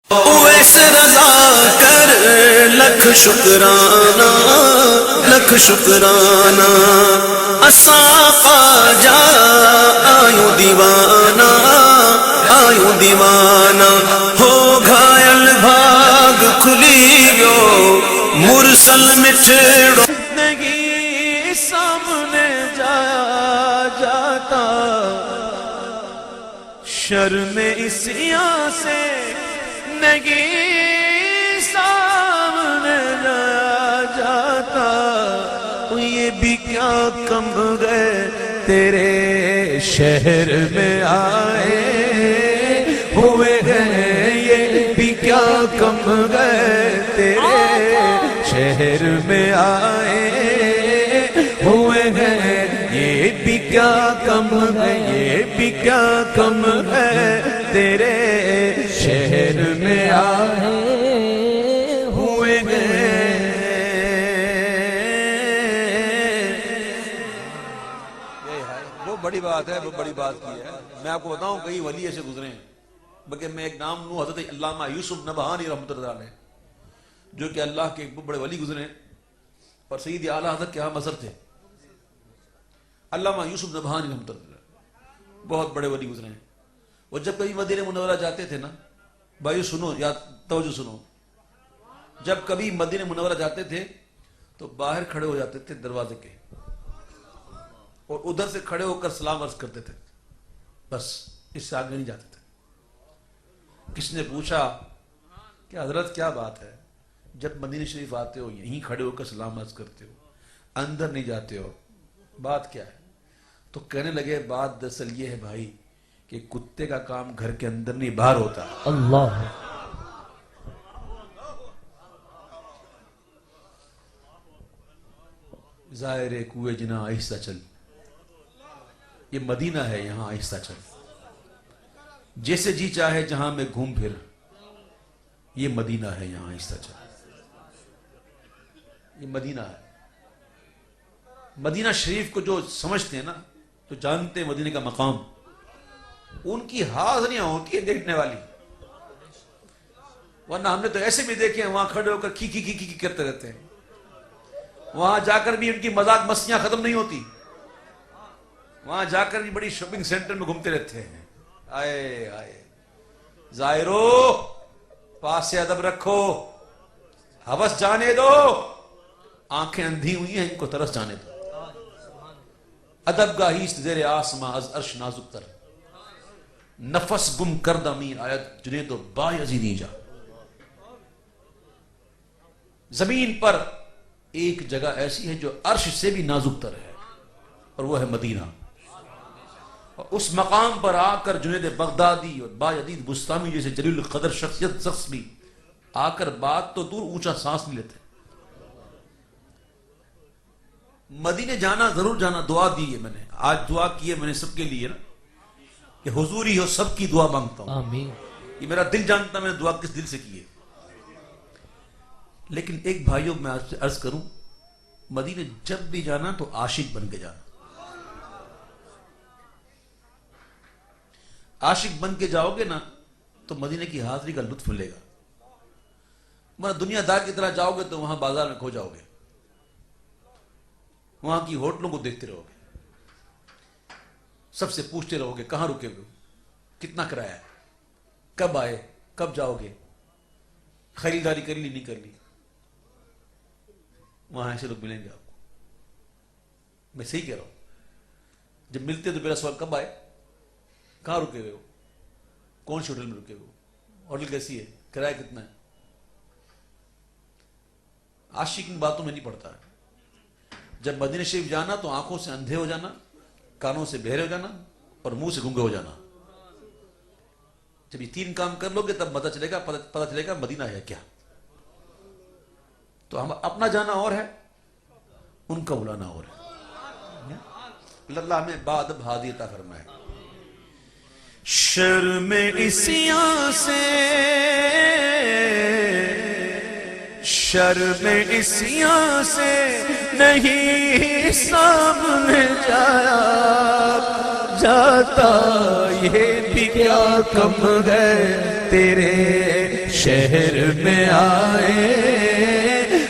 اویس رضا کر لکھ شکرانہ، لکھ شکرانہ، اساں خواجہ آیوں دیوانہ، آیوں دیوانہ، ہو گھائل بھاگ کھلی گو مرسل مٹھڑو نہیں سامنے جایا جاتا، شرم اسیاں سے نہیں سامنے جایا جاتا، یہ بھی کیا کم گئے تیرے شہر میں آئے ہوئے ہیں، یہ بھی کیا کم گئے تیرے شہر میں آئے ہوئے ہیں، یہ بھی کیا کم ہے، یہ بھی کیا کم ہے تیرے شہر میں آئے ہوئے ہیں۔ وہ بڑی بات ہے، وہ بڑی بات کی ہے۔ میں آپ کو بتاؤں کئی ولی ایسے گزرے ہیں، بلکہ میں ایک نام لوں حضرت علامہ یوسف نبہانی رحمۃ اللہ علیہ، جو کہ اللہ کے ایک بڑے ولی گزرے ہیں اور سید اعلیٰ حضرت کے ہاں مظہر تھے۔ علامہ یوسف نبہانی رحمۃ اللہ علیہ بہت بڑے ولی گزرے ہیں۔ وہ جب کبھی مدینہ منورہ جاتے تھے نا، بھائی سنو، یا توجہ سنو، جب کبھی مدینہ منورہ جاتے تھے تو باہر کھڑے ہو جاتے تھے دروازے کے، اور ادھر سے کھڑے ہو کر سلام عرض کرتے تھے، بس اس سے آگے نہیں جاتے تھے۔ کس نے پوچھا کہ حضرت کیا بات ہے، جب مدینہ شریف آتے ہو یہیں کھڑے ہو کر سلام عرض کرتے ہو، اندر نہیں جاتے ہو، بات کیا ہے؟ تو کہنے لگے بات دراصل یہ ہے بھائی کہ کتے کا کام گھر کے اندر نہیں باہر ہوتا۔ اللہ ظاہر کوئے جنا آہستہ چل، یہ مدینہ ہے یہاں آہستہ چل، جیسے جی چاہے جہاں میں گھوم پھر، یہ مدینہ ہے یہاں آہستہ چل، یہ مدینہ ہے۔ مدینہ شریف کو جو سمجھتے ہیں نا، جو جانتے ہیں مدینہ کا مقام، ان کی حاضریاں ہوتی ہیں دیکھنے والی، ورنہ ہم نے تو ایسے بھی دیکھے ہیں وہاں کھڑے ہو کر کی کی کی کی کرتے رہتے ہیں، وہاں جا کر بھی ان کی مذاق مسیاں ختم نہیں ہوتی، وہاں جا کر بھی بڑی شاپنگ سینٹر میں گھومتے رہتے ہیں۔ آئے آئے ظاہرو، پاس سے ادب رکھو، ہوس جانے دو، آنکھیں اندھی ہوئی ہیں ان کو ترس جانے دو۔ ادب گاہیست زیر آسماں از عرش نازک تر، نفس گم کردہ می آیت جنید و با یزیدی جا۔ زمین پر ایک جگہ ایسی ہے جو عرش سے بھی نازک تر ہے، اور وہ ہے مدینہ۔ اور اس مقام پر آ کر جنید بغدادی اور با یزید بستامی جیسے جلیل القدر شخص بھی آ کر بات تو دور اونچا سانس نہیں لیتے۔ مدینے جانا ضرور جانا، دعا دی ہے میں نے، آج دعا کی ہے میں نے سب کے لیے نا، کہ حضور ہی ہو سب کی دعا مانگتا ہوں، آمین۔ یہ میرا دل جانتا میں نے دعا کس دل سے کی ہے۔ لیکن ایک بھائیوں میں آپ سے عرض کروں، مدینے جب بھی جانا تو عاشق بن کے جانا، عاشق بن کے جاؤ گے نا تو مدینے کی حاضری کا لطف لے گا، مگر دنیا دار کی طرح جاؤ گے تو وہاں بازار میں کھو جاؤ گے، وہاں کی ہوٹلوں کو دیکھتے رہو گے، سب سے پوچھتے رہو گے کہاں رکے ہوئے، کتنا کرایہ ہے، کب آئے، کب جاؤ گے، خریداری کر لی نہیں کر لی۔ وہاں ایسے لوگ ملیں گے آپ کو، میں صحیح کہہ رہا ہوں۔ جب ملتے تو میرا سوال کب آئے، کہاں رکے ہوئے ہو، کون سی ہوٹل میں رکے ہوئے ہو، ہوٹل کیسی ہے، کرایہ کتنا ہے۔ عاشق ان باتوں میں نہیں پڑتا ہے۔ جب مدینہ شریف جانا تو آنکھوں سے اندھے ہو جانا، کانوں سے بہرے ہو جانا، اور منہ سے گنگے ہو جانا۔ جب یہ تین کام کر لو گے تب پتہ چلے گا مدینہ ہے کیا۔ تو ہم اپنا جانا اور ہے، ان کا بلانا اور ہے۔ اللہ ہمیں بادب ہادی عطا فرمائے۔ شرم اسیاں سے، شرم اسیاں سے نہیں سامنے جایا جاتا، یہ بھی کیا کم ہے تیرے شہر میں آئے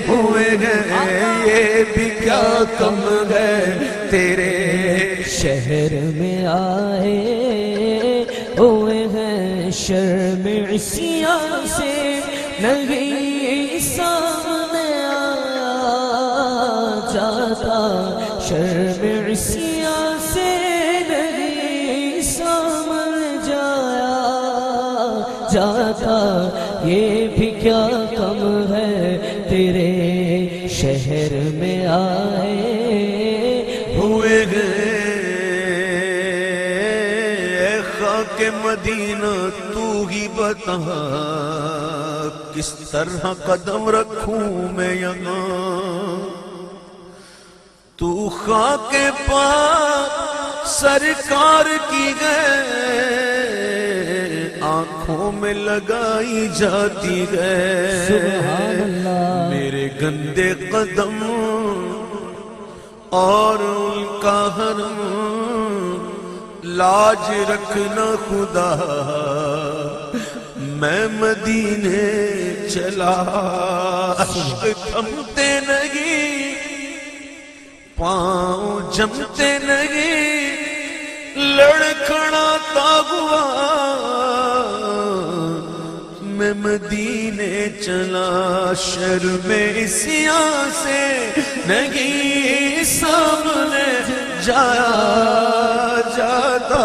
ہوئے ہیں، یہ بھی کیا کم ہے تیرے شہر میں آئے ہوئے ہیں، شرم عصیان سے نہیں سامنے آیا جاتا، شرم عصیان سے نہیں سامنے جایا جاتا، یہ بھی کیا کم ہے تیرے شہر میں آئے ہوئے گئے۔ اے خاک مدینہ تو ہی بتا کس طرح قدم رکھوں میں یہاں، تو خاک پاک سرکار کی گئے آنکھوں میں لگائی جاتی ہے، سبحان اللہ۔ میرے گندے قدم اور ان کا حرم لاج رکھنا خدا، میں مدینے چلا، عشق تھمتے نہیں، پاؤں جمتے نہیں، لڑکھڑاتا ہوا میں مدینے چلا، شرم عصیان سے نہیں سامنے جایا جاتا،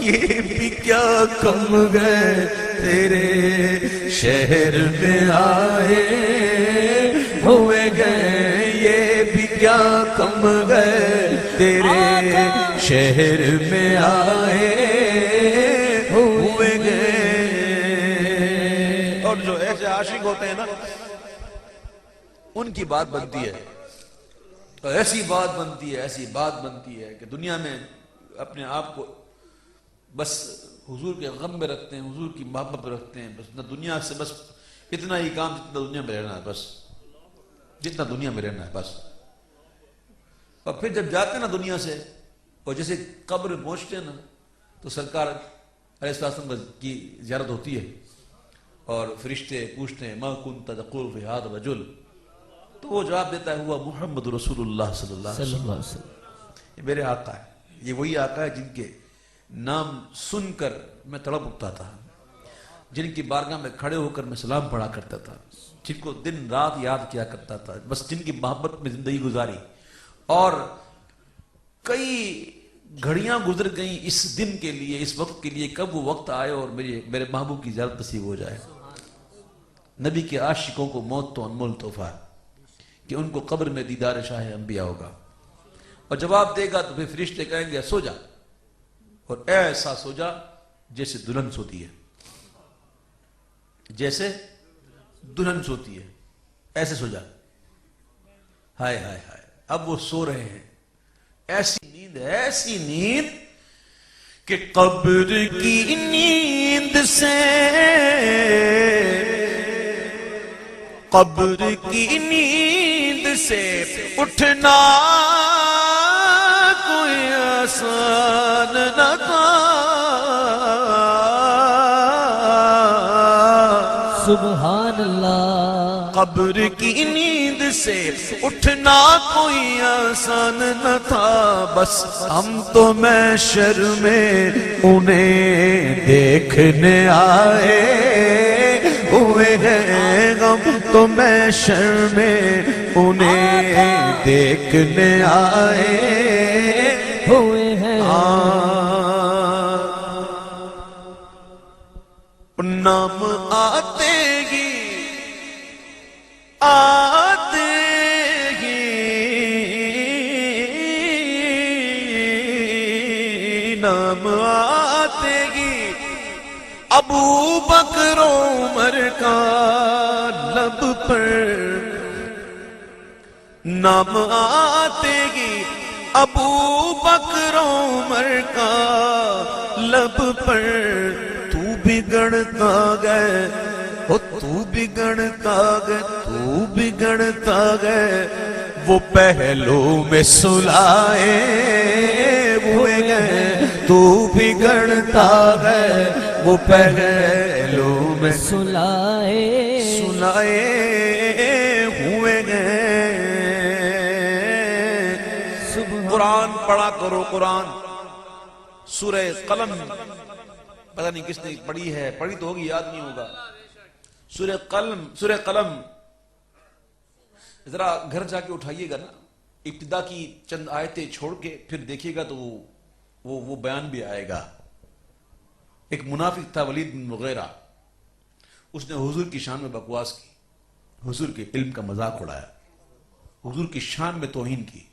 یہ بھی کیا کم گئے تیرے شہر میں آئے ہوئے گئے، یہ بھی کیا کم گئے تیرے شہر میں آئے ہوئے گئے۔ اور جو ایسے عاشق ہوتے ہیں نا، ان کی بات بنتی ہے، تو ایسی بات بنتی ہے، ایسی بات بنتی ہے کہ دنیا میں اپنے آپ کو بس حضور کے غم میں رکھتے ہیں، حضور کی محبت میں رکھتے ہیں، بس نہ دنیا سے بس اتنا ہی کام جتنا دنیا میں رہنا ہے، بس جتنا دنیا میں رہنا ہے بس۔ اور پھر جب جاتے ہیں نا دنیا سے، اور جیسے قبر پہنچتے ہیں نا، تو سرکار علیہ السلام کی زیارت ہوتی ہے، اور فرشتے پوچھتے ہیں ما کنت تقول فی ھذا الرجل، تو وہ جواب دیتا ہے ہوا محمد رسول اللہ صلی اللہ علیہ وسلم، یہ میرے آقا ہے، یہ وہی آقا ہے جن کے نام سن کر میں تڑپ اٹھتا تھا، جن کی بارگاہ میں کھڑے ہو کر میں سلام پڑھا کرتا تھا، جن کو دن رات یاد کیا کرتا تھا، بس جن کی محبت میں زندگی گزاری، اور کئی گھڑیاں گزر گئیں اس دن کے لیے، اس وقت کے لیے، کب وہ وقت آئے اور میرے محبوب کی زیارت نصیب ہو جائے۔ نبی کے عاشقوں کو موت تو انمول تحفہ ہے کہ ان کو قبر میں دیدار شاہ انبیاء ہوگا، اور جواب دے گا تو پھر فرشتے کہیں گے سو جا، اور ایسا سو جا جیسے دلہن سوتی ہے، جیسے دلہن سوتی ہے، ایسے سو جا۔ ہائے ہائے ہائے، اب وہ سو رہے ہیں، ایسی نیند کہ قبر کی نیند سے، قبر کی نیند سے اٹھنا کوئی آسان نہ تھا، سبحان اللہ۔ قبر کی نیند سے اٹھنا کوئی آسان نہ تھا، بس ہم تو محشر میں انہیں دیکھنے آئے ہوئے ہیں، ہم تو محشر میں انہیں دیکھنے آئے ہوئے ہیں، نام آتے ہی آتے ہی نام آتے ہی ابو بکر عمر کا لب پر، نام آتے ہی ابو بکر عمر کا لب پر، تو بگڑتا گئے، تو بگڑتا گئے، تو بگڑتا گئے، وہ پہلو میں سلائے ہوئے گئے تو بگڑتا ہے وہ پہلو میں سلائے ہوئے گئے قرآن پڑھا کرو قرآن سورہ قلم پتہ نہیں کس نے پڑھی ہے پڑھی تو ہوگی یاد نہیں ہوگا سورہ قلم ذرا گھر جا کے اٹھائیے گا نا ابتدا کی چند آیتیں چھوڑ کے پھر دیکھیے گا تو وہ بیان بھی آئے گا ایک منافق تھا ولید بن مغیرہ اس نے حضور کی شان میں بکواس کی حضور کے علم کا مذاق اڑایا حضور کی شان میں توہین کی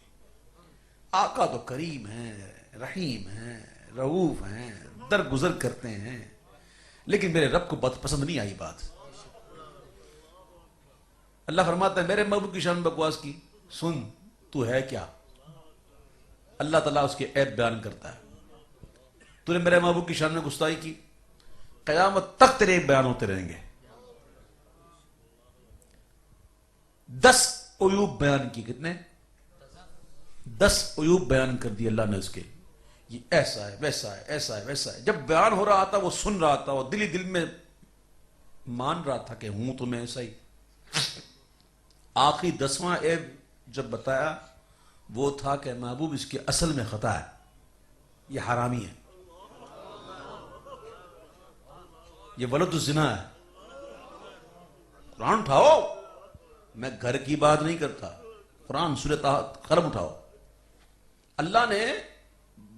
آقا تو کریم ہیں رحیم ہیں رؤوف ہیں درگزر کرتے ہیں لیکن میرے رب کو پسند نہیں آئی بات اللہ فرماتا ہے میرے محبوب کی شان میں بکواس کی سن تو ہے کیا اللہ تعالیٰ اس کے عیب بیان کرتا ہے تو نے میرے محبوب کی شان میں گستاخی کی قیامت تک تیرے بیان ہوتے رہیں گے 10 عیوب بیان کی کتنے 10 عیوب بیان کر دی اللہ نے اس کے یہ ایسا ہے ویسا ہے ایسا ہے ویسا ہے جب بیان ہو رہا تھا وہ سن رہا تھا وہ دل میں مان رہا تھا کہ ہوں تو میں ایسا ہی آخری 10واں عیب جب بتایا وہ تھا کہ محبوب اس کے اصل میں خطا ہے یہ حرامی ہے یہ ولد الزنا ہے قرآن اٹھاؤ میں گھر کی بات نہیں کرتا قرآن سورہ قلم اٹھاؤ اللہ نے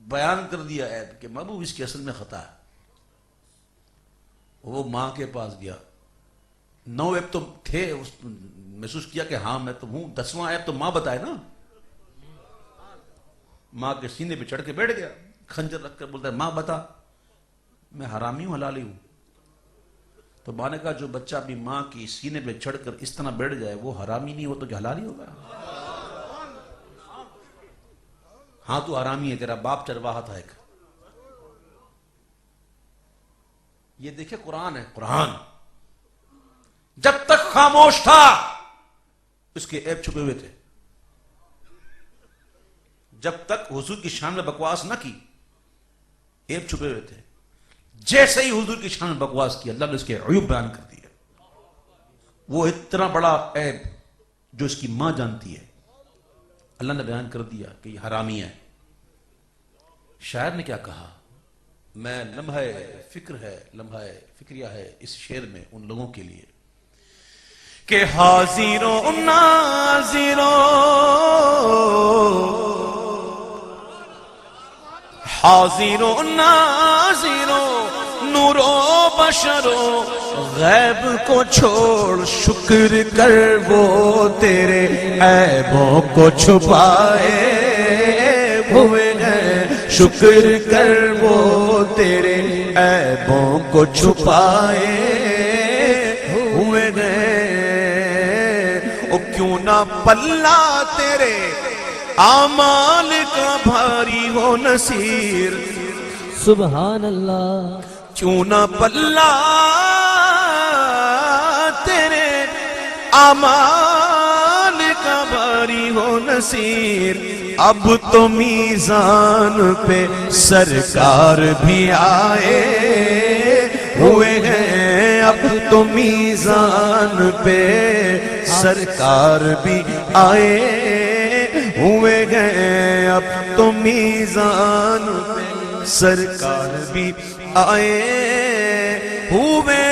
بیان کر دیا عیب کہ محبوب اس کے اصل میں خطا ہے وہ ماں کے پاس گیا 9 عیب تو تھے محسوس کیا کہ ہاں میں تو ہوں 10واں عیب تو ماں بتائے نا ماں کے سینے پہ چڑھ کے بیٹھ گیا خنجر رکھ کر بولتا ہے ماں بتا میں حرامی ہوں حلالی ہوں تو ماں نے کہا جو بچہ اپنی ماں کی سینے پہ چڑھ کر اس طرح بیٹھ جائے وہ حرامی نہیں ہو تو کیا حلالی ہوگا ہاں تو حرامی ہے تیرا باپ چرواہا تھا ایک یہ دیکھیں قرآن ہے قرآن جب تک خاموش تھا اس کے عیب چھپے ہوئے تھے جب تک حضور کی شان میں بکواس نہ کی عیب چھپے ہوئے تھے جیسے ہی حضور کی شان میں بکواس کی اللہ نے اس کے عیوب بیان کر دیا وہ اتنا بڑا عیب جو اس کی ماں جانتی ہے اللہ نے بیان کر دیا کہ یہ حرامی ہے شاعر نے کیا کہا میں لمحہ فکریہ ہے اس شعر میں ان لوگوں کے لیے کہ حاضروں ناظروں حاضروں ناظروں نورو بشروں غیب کو چھوڑ شکر کر وہ تیرے عیبوں کو چھپائے ہوئے ہیں شکر کر وہ تیرے عیبوں کو چھپائے ہوئے ہیں او کیوں نہ پلہ تیرے اعمال کا بھاری ہو نصیر سبحان اللہ کیوں نہ پلہ تیرے اعمال کا بھاری ہو نصیر اب تو میزان پہ سرکار بھی آئے ہوئے ہیں اب تو میزان پہ سرکار بھی آئے ہوئے گئے اب تو میزان پہ سرکار بھی آئے ہوئے